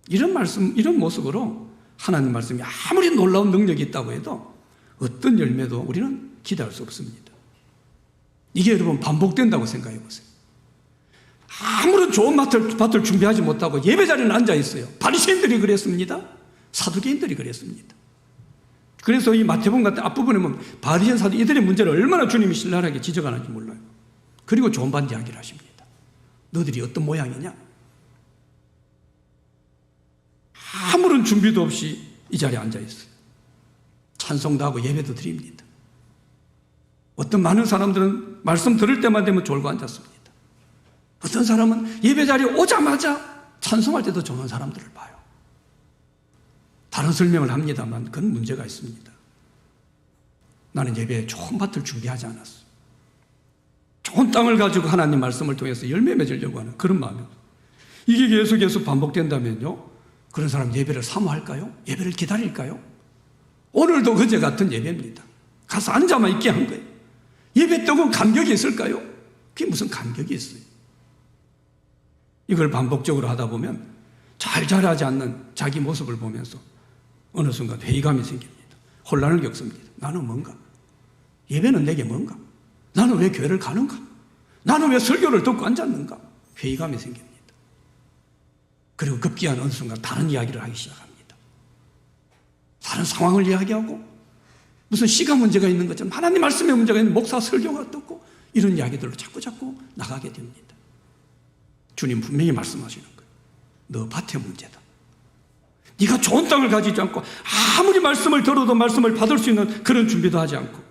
이런 말씀, 이런 모습으로 하나님 말씀이 아무리 놀라운 능력이 있다고 해도 어떤 열매도 우리는 기대할 수 없습니다. 이게 여러분 반복된다고 생각해 보세요. 아무런 좋은 밭을 준비하지 못하고 예배 자리에 앉아 있어요. 바리새인들이 그랬습니다. 사두개인들이 그랬습니다. 그래서 이 마태복음 같은 앞부분에 보면 바리새인 사두 이들의 문제를 얼마나 주님이 신랄하게 지적하는지 몰라요. 그리고 좋은 밭 이야기를 하십니다. 너들이 어떤 모양이냐? 아무런 준비도 없이 이 자리에 앉아 있어요. 찬송도 하고 예배도 드립니다. 어떤 많은 사람들은 말씀 들을 때만 되면 졸고 앉았습니다. 어떤 사람은 예배 자리에 오자마자 찬송할 때도 좋은 사람들을 봐요. 다른 설명을 합니다만 그건 문제가 있습니다. 나는 예배에 좋은 밭을 준비하지 않았어. 좋은 땅을 가지고 하나님 말씀을 통해서 열매 맺으려고 하는 그런 마음이에요. 이게 계속 반복된다면요, 그런 사람 예배를 사모할까요? 예배를 기다릴까요? 오늘도 그제 같은 예배입니다. 가서 앉아만 있게 한 거예요. 예배 때고 감격이 있을까요? 그게 무슨 감격이 있어요? 이걸 반복적으로 하다 보면 잘 자라지 않는 자기 모습을 보면서 어느 순간 회의감이 생깁니다. 혼란을 겪습니다. 나는 뭔가? 예배는 내게 뭔가? 나는 왜 교회를 가는가? 나는 왜 설교를 듣고 앉았는가? 회의감이 생깁니다. 그리고 급기야 어느 순간 다른 이야기를 하기 시작합니다. 다른 상황을 이야기하고 무슨 시간 문제가 있는 것처럼 하나님 말씀에 문제가 있는 목사 설교가 듣고 이런 이야기들로 자꾸 나가게 됩니다. 주님 분명히 말씀하시는 거예요. 너 밭의 문제다. 네가 좋은 땅을 가지지 않고 아무리 말씀을 들어도 말씀을 받을 수 있는 그런 준비도 하지 않고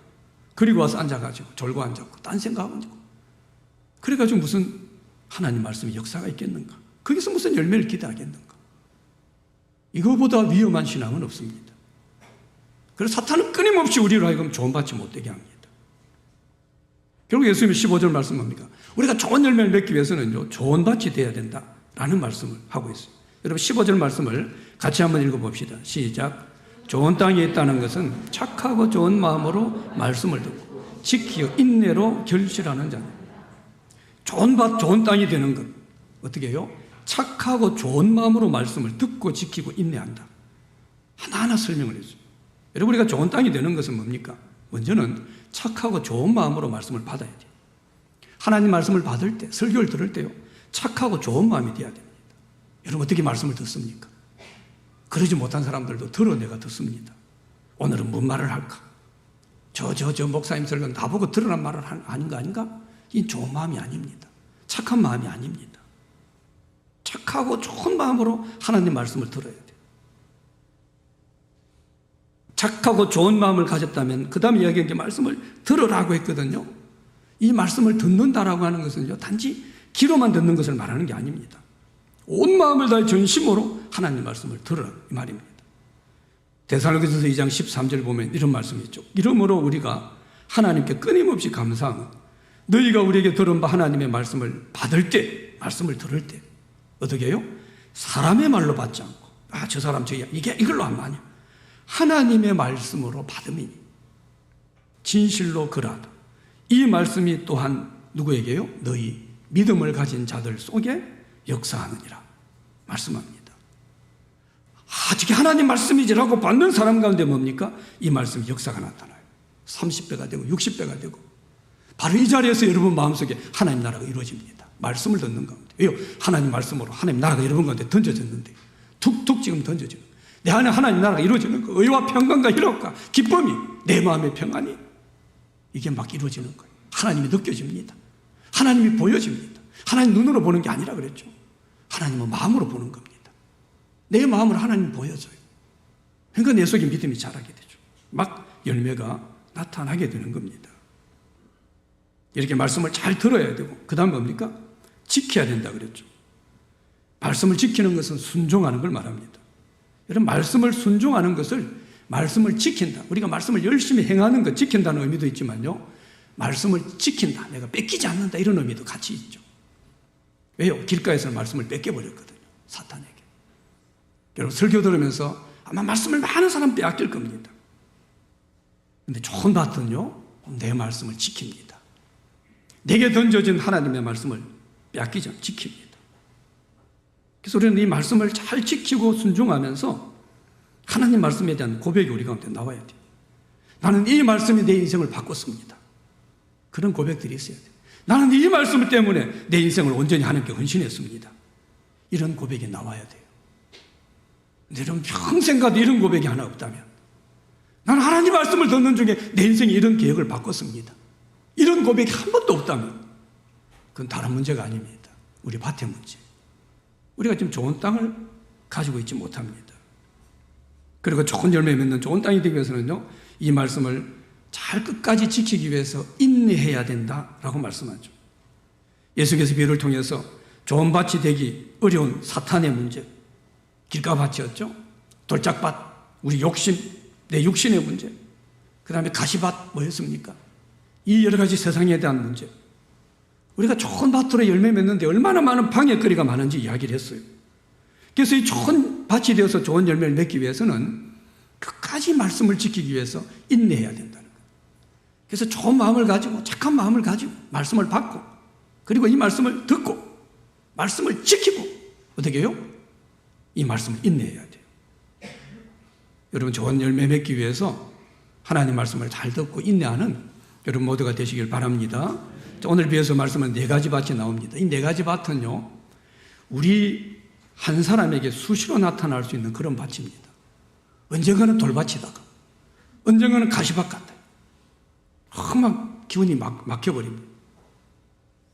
그리고 와서 앉아가지고 졸고 앉았고 딴 생각하고 그래가지고 무슨 하나님 말씀의 역사가 있겠는가? 거기서 무슨 열매를 기대하겠는가? 이거보다 위험한 신앙은 없습니다. 그래서 사탄은 끊임없이 우리로 하여금 좋은 밭이 못되게 합니다. 결국 예수님이 15절 말씀합니까? 우리가 좋은 열매를 맺기 위해서는요, 좋은 밭이 되어야 된다라는 말씀을 하고 있어요. 여러분 15절 말씀을 같이 한번 읽어봅시다. 시작. 좋은 땅에 있다는 것은 착하고 좋은 마음으로 말씀을 듣고 지키어 인내로 결실하는 자입니다. 좋은 밭, 좋은 땅이 되는 것 어떻게 해요? 착하고 좋은 마음으로 말씀을 듣고 지키고 인내한다. 하나하나 설명을 했어요. 여러분 우리가 좋은 땅이 되는 것은 뭡니까? 먼저는 착하고 좋은 마음으로 말씀을 받아야 돼요. 하나님 말씀을 받을 때, 설교를 들을 때요, 착하고 좋은 마음이 돼야 됩니다. 여러분 어떻게 말씀을 듣습니까? 그러지 못한 사람들도 들어내가 듣습니다. 오늘은 뭔 말을 할까? 저 목사님 설교 나보고 들으란 말을 하는 거 아닌가? 이 좋은 마음이 아닙니다. 착한 마음이 아닙니다. 착하고 좋은 마음으로 하나님 말씀을 들어야 돼요. 착하고 좋은 마음을 가졌다면 그 다음에 이야기한 게 말씀을 들으라고 했거든요. 이 말씀을 듣는다라고 하는 것은요, 단지 귀로만 듣는 것을 말하는 게 아닙니다. 온 마음을 다해 전심으로 하나님 말씀을 들으라 이 말입니다. 데살로니가서 2장 13절 보면 이런 말씀이 있죠. 이러므로 우리가 하나님께 끊임없이 감사하는 너희가 우리에게 들은 바 하나님의 말씀을 받을 때, 말씀을 들을 때 어떻게 해요? 사람의 말로 받지 않고 저 사람 이걸로 안 마냐. 하나님의 말씀으로 받음이니 진실로 그라도 이 말씀이 또한 누구에게요? 너희 믿음을 가진 자들 속에 역사하느니라 말씀합니다. 저게 하나님 말씀이지라고 받는 사람 가운데 뭡니까? 이 말씀 역사가 나타나요. 30배가 되고 60배가 되고 바로 이 자리에서 여러분 마음속에 하나님 나라가 이루어집니다. 말씀을 듣는 가운데. 왜요? 하나님 말씀으로 하나님 나라가 여러분 가운데 던져졌는데 툭툭 지금 던져지는 내 안에 하나님 나라가 이루어지는 거, 의와 평강과 희락과 기쁨이 내 마음의 평안이 이게 막 이루어지는 거예요. 하나님이 느껴집니다. 하나님이 보여집니다. 하나님 눈으로 보는 게 아니라 그랬죠. 하나님은 마음으로 보는 겁니다. 내 마음으로 하나님 보여줘요. 그러니까 내 속에 믿음이 자라게 되죠. 막 열매가 나타나게 되는 겁니다. 이렇게 말씀을 잘 들어야 되고, 그 다음 뭡니까? 지켜야 된다 그랬죠. 말씀을 지키는 것은 순종하는 걸 말합니다. 여러분, 말씀을 순종하는 것을, 말씀을 지킨다. 우리가 말씀을 열심히 행하는 것, 지킨다는 의미도 있지만요, 말씀을 지킨다. 내가 뺏기지 않는다. 이런 의미도 같이 있죠. 왜요? 길가에서는 말씀을 뺏겨버렸거든요. 사탄에게. 여러분, 설교 들으면서 아마 말씀을 많은 사람 빼앗길 겁니다. 근데 좋은 밭은요, 내 말씀을 지킵니다. 내게 던져진 하나님의 말씀을 빼앗기지 않고 지킵니다. 그래서 우리는 이 말씀을 잘 지키고 순종하면서 하나님 말씀에 대한 고백이 우리 가운데 나와야 돼요. 나는 이 말씀이 내 인생을 바꿨습니다. 그런 고백들이 있어야 돼요. 나는 이 말씀 때문에 내 인생을 온전히 하나님께 헌신했습니다. 이런 고백이 나와야 돼요. 근데 여러분, 평생 가도 이런 고백이 하나 없다면, 나는 하나님 말씀을 듣는 중에 내 인생에 이런 계획을 바꿨습니다. 이런 고백이 한 번도 없다면 그건 다른 문제가 아닙니다. 우리 밭의 문제. 우리가 지금 좋은 땅을 가지고 있지 못합니다. 그리고 좋은 열매 맺는 좋은 땅이 되기 위해서는요, 이 말씀을 잘 끝까지 지키기 위해서 인내해야 된다라고 말씀하죠. 예수께서 비유를 통해서 좋은 밭이 되기 어려운 사탄의 문제, 길가밭이었죠. 돌짝밭, 우리 욕심, 내 육신의 문제, 그 다음에 가시밭 뭐였습니까? 이 여러 가지 세상에 대한 문제. 우리가 좋은 밭으로 열매 맺는데 얼마나 많은 방해거리가 많은지 이야기를 했어요. 그래서 이 좋은 밭이 되어서 좋은 열매를 맺기 위해서는 끝까지 말씀을 지키기 위해서 인내해야 된다는 거예요. 그래서 좋은 마음을 가지고, 착한 마음을 가지고 말씀을 받고, 그리고 이 말씀을 듣고 말씀을 지키고, 어떻게 해요? 이 말씀을 인내해야 돼요. 여러분, 좋은 열매 맺기 위해서 하나님 말씀을 잘 듣고 인내하는 여러분 모두가 되시길 바랍니다. 오늘 비해서 말씀은 4가지 밭이 나옵니다. 이 4가지 밭은요, 우리 한 사람에게 수시로 나타날 수 있는 그런 밭입니다. 언젠가는 돌밭이다가, 언젠가는 가시밭 같아요. 막 기운이 막혀버립니다.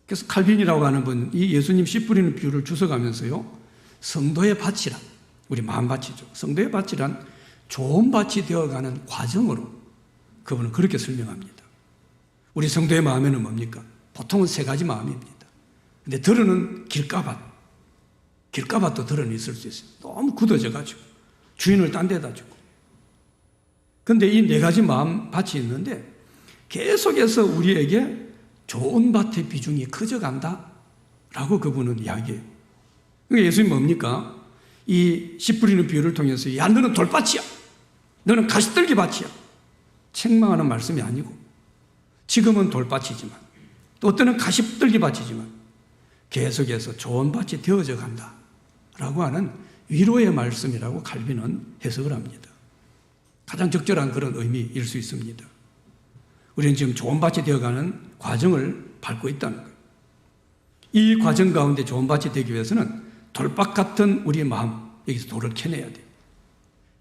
그래서 칼빈이라고 하는 분, 이 예수님 씨 뿌리는 비유를 주워가면서요, 성도의 밭이란, 우리 마음밭이죠. 성도의 밭이란 좋은 밭이 되어가는 과정으로 그분은 그렇게 설명합니다. 우리 성도의 마음에는 뭡니까? 보통은 3가지 마음입니다. 근데 들어는 길가밭. 길가밭도 들어는 있을 수 있어요. 너무 굳어져가지고 주인을 딴 데다 주고. 근데 이 4가지 마음밭이 있는데 계속해서 우리에게 좋은 밭의 비중이 커져간다 라고 그분은 이야기해요. 그러니까 예수님 뭡니까? 이 씨 뿌리는 비유를 통해서, 야, 너는 돌밭이야, 너는 가시떨기 밭이야, 책망하는 말씀이 아니고, 지금은 돌밭이지만 또 어때는 가시떨기 밭이지만 계속해서 좋은 밭이 되어져 간다 라고 하는 위로의 말씀이라고 칼빈은 해석을 합니다. 가장 적절한 그런 의미일 수 있습니다. 우리는 지금 좋은 밭이 되어가는 과정을 밟고 있다는 거예요. 이 과정 가운데 좋은 밭이 되기 위해서는 돌밭 같은 우리의 마음, 여기서 돌을 캐내야 돼요.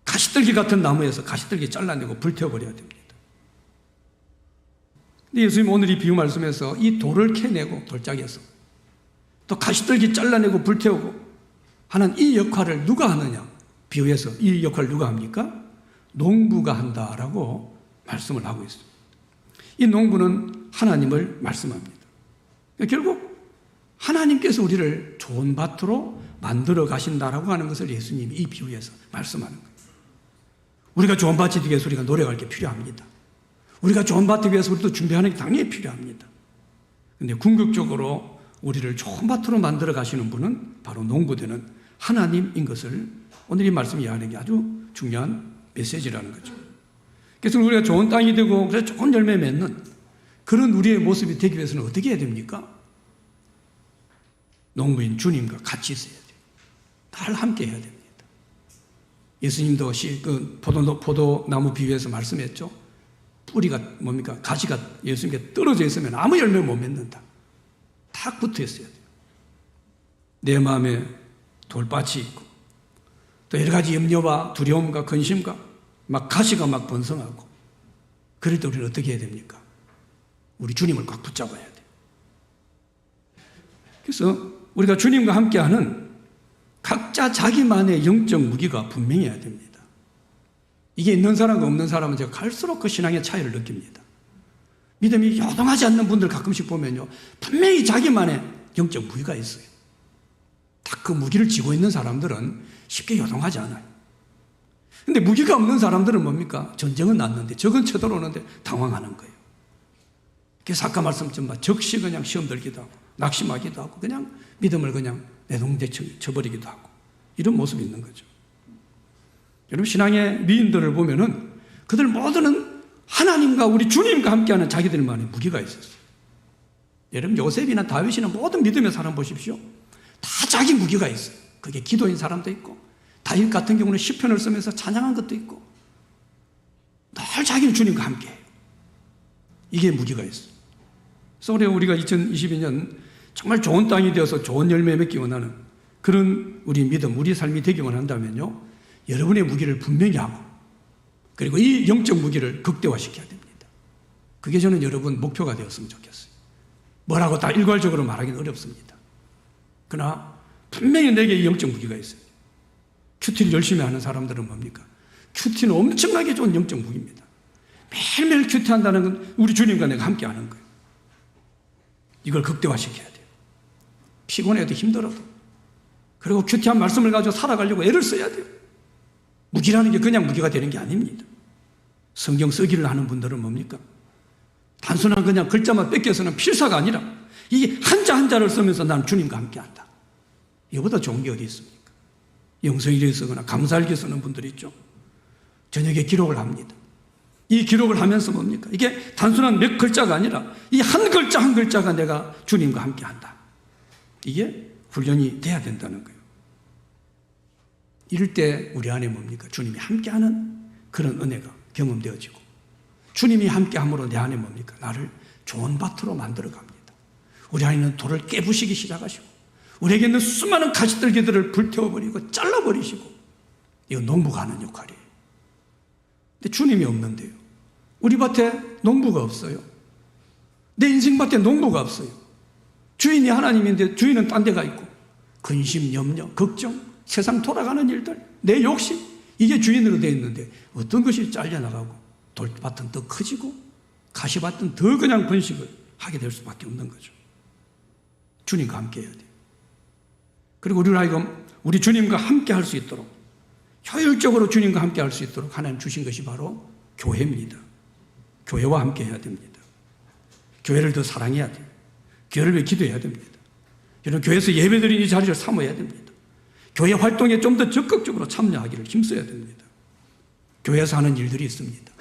가시떨기 같은 나무에서 가시떨기 잘라내고 불태워버려야 됩니다. 근데 예수님 오늘 이 비유 말씀에서 이 돌을 캐내고, 돌짝에서 또 가시떨기 잘라내고 불태우고 하는 이 역할을 누가 하느냐? 비유에서 이 역할을 누가 합니까? 농부가 한다라고 말씀을 하고 있습니다. 이 농부는 하나님을 말씀합니다. 결국 하나님께서 우리를 좋은 밭으로 만들어 가신다라고 하는 것을 예수님이 이 비유에서 말씀하는 거예요. 우리가 좋은 밭이 되기 위해서 우리가 노력할 게 필요합니다. 우리가 좋은 밭을 위해서 우리도 준비하는 게 당연히 필요합니다. 그런데 궁극적으로 우리를 좋은 밭으로 만들어 가시는 분은 바로 농부되는 하나님인 것을 오늘 이 말씀이 이야기하는 게 아주 중요한 메시지라는 거죠. 그래서 우리가 좋은 땅이 되고 그래서 좋은 열매 맺는 그런 우리의 모습이 되기 위해서는 어떻게 해야 됩니까? 농부인 주님과 같이 있어야 돼요. 늘 함께 해야 됩니다. 예수님도 포도나무 비유에서 말씀했죠. 뿌리가 뭡니까? 가지가 예수님께 떨어져 있으면 아무 열매 못 맺는다. 딱 붙어 있어야 돼요. 내 마음에 돌밭이 있고 또 여러 가지 염려와 두려움과 근심과 막 가시가 막 번성하고, 그럴 때 우리는 어떻게 해야 됩니까? 우리 주님을 꽉 붙잡아야 돼요. 그래서 우리가 주님과 함께하는 각자 자기만의 영적 무기가 분명해야 됩니다. 이게 있는 사람과 없는 사람은 제가 갈수록 그 신앙의 차이를 느낍니다. 믿음이 요동하지 않는 분들 가끔씩 보면요, 분명히 자기만의 영적 무기가 있어요. 딱 그 무기를 쥐고 있는 사람들은 쉽게 요동하지 않아요. 근데 무기가 없는 사람들은 뭡니까? 전쟁은 났는데 적은 쳐들어오는데 당황하는 거예요. 그래서 아까 말씀드린 적시 그냥 시험 들기도 하고 낙심하기도 하고 그냥 믿음을 그냥 내동댕 쳐버리기도 하고 이런 모습이 있는 거죠. 여러분, 신앙의 미인들을 보면은 그들 모두는 하나님과 우리 주님과 함께하는 자기들만의 무기가 있었어요. 여러분, 요셉이나 다윗이나 모든 믿음의 사람 보십시오. 다 자기 무기가 있어요. 그게 기도인 사람도 있고, 다윗 같은 경우는 시편을 쓰면서 찬양한 것도 있고, 늘 자기는 주님과 함께해요. 이게 무기가 있어요. 그래서 올해 우리가 2022년 정말 좋은 땅이 되어서 좋은 열매 맺기 원하는 그런 우리 믿음, 우리 삶이 되기 원한다면요, 여러분의 무기를 분명히 하고, 그리고 이 영적 무기를 극대화시켜야 됩니다. 그게 저는 여러분 목표가 되었으면 좋겠어요. 뭐라고 다 일괄적으로 말하기는 어렵습니다. 그러나 분명히 내게 이 영적 무기가 있어요. 큐티를 열심히 하는 사람들은 뭡니까? 큐티는 엄청나게 좋은 영적 무기입니다. 매일매일 큐티한다는 건 우리 주님과 내가 함께 하는 거예요. 이걸 극대화시켜야 돼요. 피곤해도 힘들어도. 그리고 큐티한 말씀을 가지고 살아가려고 애를 써야 돼요. 무기라는 게 그냥 무기가 되는 게 아닙니다. 성경 쓰기를 하는 분들은 뭡니까? 단순한 그냥 글자만 뺏겨서는 필사가 아니라 이 한자 한자를 쓰면서 난 주님과 함께한다. 이거보다 좋은 게 어디 있습니까? 영성일기 쓰거나 감사일기 쓰는 분들이 있죠. 저녁에 기록을 합니다. 이 기록을 하면서 뭡니까? 이게 단순한 몇 글자가 아니라 이 한 글자 한 글자가 내가 주님과 함께한다. 이게 훈련이 돼야 된다는 거예요. 이럴 때 우리 안에 뭡니까? 주님이 함께하는 그런 은혜가 경험되어지고, 주님이 함께함으로 내 안에 뭡니까? 나를 좋은 밭으로 만들어 갑니다. 우리 안에 있는 돌을 깨부시기 시작하시고, 우리에게 있는 수많은 가시떨기들을 불태워버리고 잘라버리시고, 이거 농부가 하는 역할이에요. 근데 주님이 없는데요, 우리 밭에 농부가 없어요. 내 인생밭에 농부가 없어요. 주인이 하나님인데 주인은 딴 데가 있고, 근심, 염려, 걱정, 세상 돌아가는 일들, 내 욕심, 이게 주인으로 되어 있는데 어떤 것이 잘려나가고 돌밭은 더 커지고 가시밭은 더 그냥 번식을 하게 될 수밖에 없는 거죠. 주님과 함께 해야 돼요. 그리고 우리가 이거 우리 주님과 함께 할 수 있도록, 효율적으로 주님과 함께 할 수 있도록 하나님 주신 것이 바로 교회입니다. 교회와 함께 해야 됩니다. 교회를 더 사랑해야 돼요. 교회를 위해 기도해야 됩니다. 이런 교회에서 예배드리는 이 자리를 사모해야 됩니다. 교회 활동에 좀 더 적극적으로 참여하기를 힘써야 됩니다. 교회에서 하는 일들이 있습니다.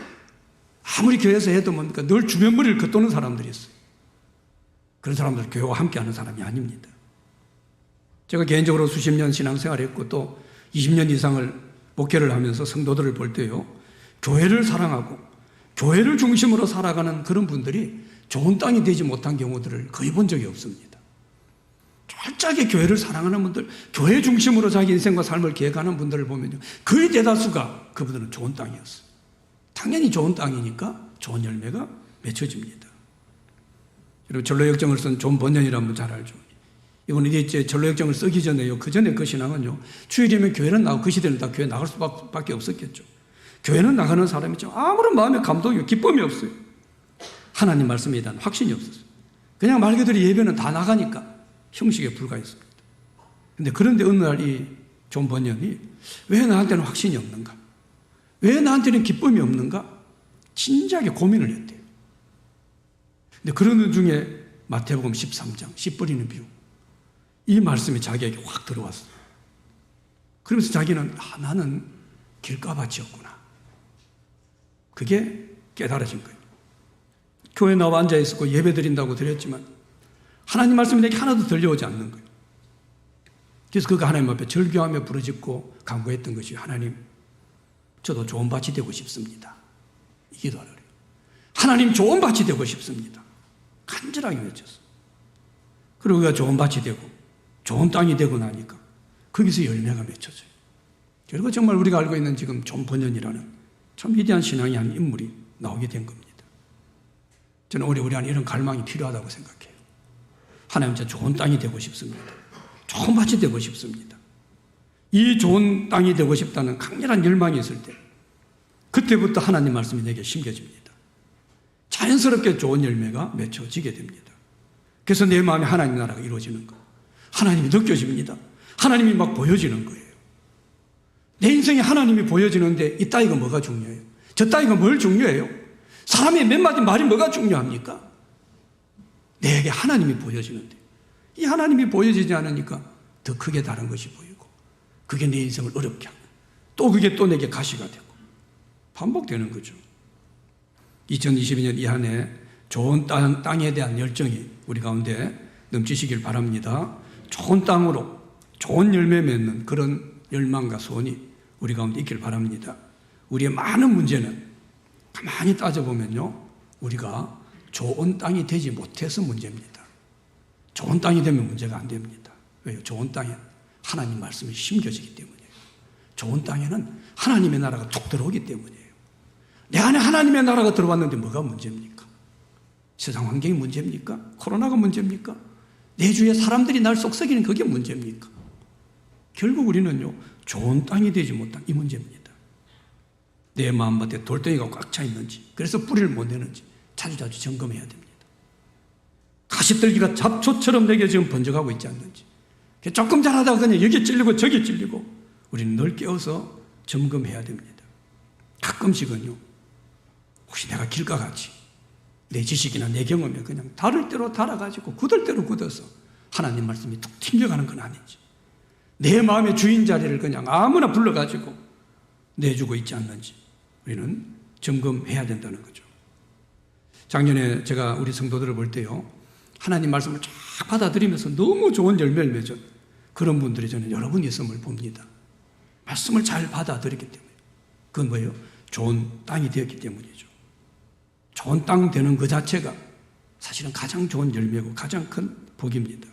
아무리 교회에서 해도 뭡니까? 늘 주변머리를 겉도는 사람들이 있어요. 그런 사람들 교회와 함께하는 사람이 아닙니다. 제가 개인적으로 수십 년 신앙생활을 했고 또 20년 이상을 목회를 하면서 성도들을 볼 때요, 교회를 사랑하고 교회를 중심으로 살아가는 그런 분들이 좋은 땅이 되지 못한 경우들을 거의 본 적이 없습니다. 철저하게 교회를 사랑하는 분들, 교회 중심으로 자기 인생과 삶을 계획하는 분들을 보면요, 거의 대다수가 그분들은 좋은 땅이었어요. 당연히 좋은 땅이니까 좋은 열매가 맺혀집니다. 여러분, 전로역정을 쓴 존 번연이라는 분 잘 알죠. 이거는 이제 전로역정을 쓰기 전에요, 그 전에 그 신앙은요, 주일이면 교회는 나가고, 그 시대는 다 교회 나갈 수밖에 없었겠죠. 교회는 나가는 사람이죠. 아무런 마음의 감동이, 기쁨이 없어요. 하나님 말씀에 대한 확신이 없었어요. 그냥 말 그대로 예배는 다 나가니까 형식에 불과했습니다. 그런데 그런데 어느 날 이 존 번연이 왜 나한테는 확신이 없는가? 왜 나한테는 기쁨이 없는가? 진지하게 고민을 했대요. 근데 그런 중에 마태복음 13장 씨 뿌리는 비유, 이 말씀이 자기에게 확 들어왔어요. 그러면서 자기는 나는 길가밭이었구나. 그게 깨달아진 거예요. 교회 나와 앉아있었고 예배 드린다고 드렸지만 하나님 말씀이 내게 하나도 들려오지 않는 거예요. 그래서 그가 하나님 앞에 절규하며 부르짖고 간구했던 것이, 하나님, 저도 좋은 밭이 되고 싶습니다. 이 기도를 해요. 하나님, 좋은 밭이 되고 싶습니다. 간절하게 외쳤어요. 그리고 그가 좋은 밭이 되고 좋은 땅이 되고 나니까 거기서 열매가 맺혀져요. 그리고 정말 우리가 알고 있는 지금 존 번연이라는 참 위대한 신앙의 한 인물이 나오게 된 겁니다. 저는 우리 안에 이런 갈망이 필요하다고 생각해요. 하나님, 저 좋은 땅이 되고 싶습니다. 좋은 밭이 되고 싶습니다. 이 좋은 땅이 되고 싶다는 강렬한 열망이 있을 때 그때부터 하나님 말씀이 내게 심겨집니다. 자연스럽게 좋은 열매가 맺혀지게 됩니다. 그래서 내 마음에 하나님 나라가 이루어지는 거예요. 하나님이 느껴집니다. 하나님이 막 보여지는 거예요. 내 인생에 하나님이 보여지는데 이 따위가 뭐가 중요해요? 저 따위가 뭘 중요해요? 사람의 몇 마디 말이 뭐가 중요합니까? 내게 하나님이 보여지는데 이 하나님이 보여지지 않으니까 더 크게 다른 것이 보이고 그게 내 인생을 어렵게 하고 또 그게 또 내게 가시가 되고 반복되는 거죠. 2022년 이 한 해 좋은 땅에 대한 열정이 우리 가운데 넘치시길 바랍니다. 좋은 땅으로 좋은 열매 맺는 그런 열망과 소원이 우리 가운데 있길 바랍니다. 우리의 많은 문제는 가만히 따져보면요, 우리가 좋은 땅이 되지 못해서 문제입니다. 좋은 땅이 되면 문제가 안 됩니다. 왜요? 좋은 땅에 하나님 말씀이 심겨지기 때문이에요. 좋은 땅에는 하나님의 나라가 툭 들어오기 때문이에요. 내 안에 하나님의 나라가 들어왔는데 뭐가 문제입니까? 세상 환경이 문제입니까? 코로나가 문제입니까? 내 주위에 사람들이 날 속썩이는 그게 문제입니까? 결국 우리는요, 좋은 땅이 되지 못한 이 문제입니다. 내 마음밭에 돌덩이가 꽉 차 있는지, 그래서 뿌리를 못 내는지 자주자주 점검해야 됩니다. 가시떨기가 잡초처럼 내게 지금 번져가고 있지 않는지, 조금 잘하다가 그냥 여기 찔리고 저기 찔리고 우리는 늘 깨어서 점검해야 됩니다. 가끔씩은요, 혹시 내가 길과 같이 내 지식이나 내 경험에 그냥 다를 대로 달아가지고 굳을 대로 굳어서 하나님 말씀이 툭 튕겨가는 건 아닌지, 내 마음의 주인 자리를 그냥 아무나 불러가지고 내주고 있지 않는지 우리는 점검해야 된다는 거죠. 작년에 제가 우리 성도들을 볼 때요, 하나님 말씀을 쫙 받아들이면서 너무 좋은 열매를 맺은 그런 분들이 저는 여러분 있음을 봅니다. 말씀을 잘 받아들였기 때문에. 그건 뭐예요? 좋은 땅이 되었기 때문이죠. 좋은 땅 되는 그 자체가 사실은 가장 좋은 열매고 가장 큰 복입니다.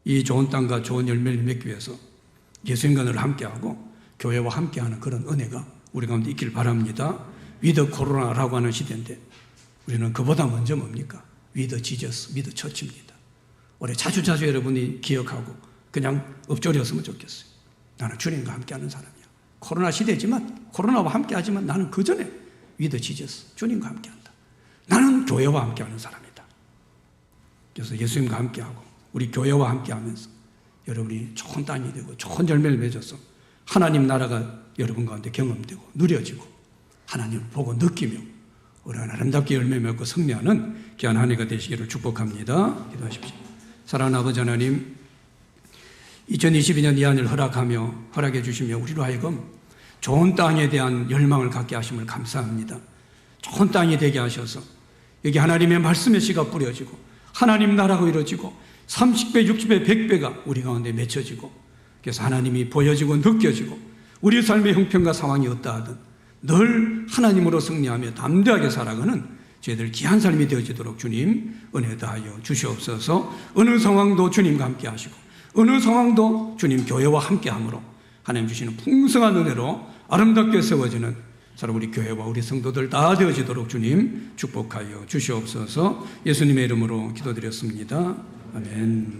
이 좋은 땅과 좋은 열매를 맺기 위해서 예수님과 늘 함께하고 교회와 함께하는 그런 은혜가 우리 가운데 있길 바랍니다. 위더 코로나라고 하는 시대인데 우리는 그보다 먼저 뭡니까? 위더 지저스, 위더 처치입니다. 올해 자주자주 여러분이 기억하고 그냥 엎조렸으면 좋겠어요. 나는 주님과 함께하는 사람이야. 코로나 시대지만 코로나와 함께하지만 나는 그 전에 위더 지저스, 주님과 함께한다. 나는 교회와 함께하는 사람이다. 그래서 예수님과 함께하고 우리 교회와 함께하면서 여러분이 좋은 땅이 되고 좋은 열매를 맺어서 하나님 나라가 여러분 가운데 경험되고 누려지고 하나님을 보고 느끼며 우리가 아름답게 열매 맺고 승리하는 귀한 한 해가 되시기를 축복합니다. 기도하십시오. 사랑하는 아버지 하나님, 2022년 이 한 해를 허락해 주시며 우리로 하여금 좋은 땅에 대한 열망을 갖게 하심을 감사합니다. 좋은 땅이 되게 하셔서 여기 하나님의 말씀의 씨가 뿌려지고 하나님 나라가 이루어지고 30배, 60배, 100배가 우리 가운데 맺혀지고 그래서 하나님이 보여지고 느껴지고 우리 삶의 형편과 상황이 어떠하든 늘 하나님으로 승리하며 담대하게 살아가는 저희들 귀한 삶이 되어지도록 주님 은혜 다하여 주시옵소서. 어느 상황도 주님과 함께 하시고 어느 상황도 주님 교회와 함께 함으로 하나님 주시는 풍성한 은혜로 아름답게 세워지는 서로 우리 교회와 우리 성도들 다 되어지도록 주님 축복하여 주시옵소서. 예수님의 이름으로 기도드렸습니다. 아멘.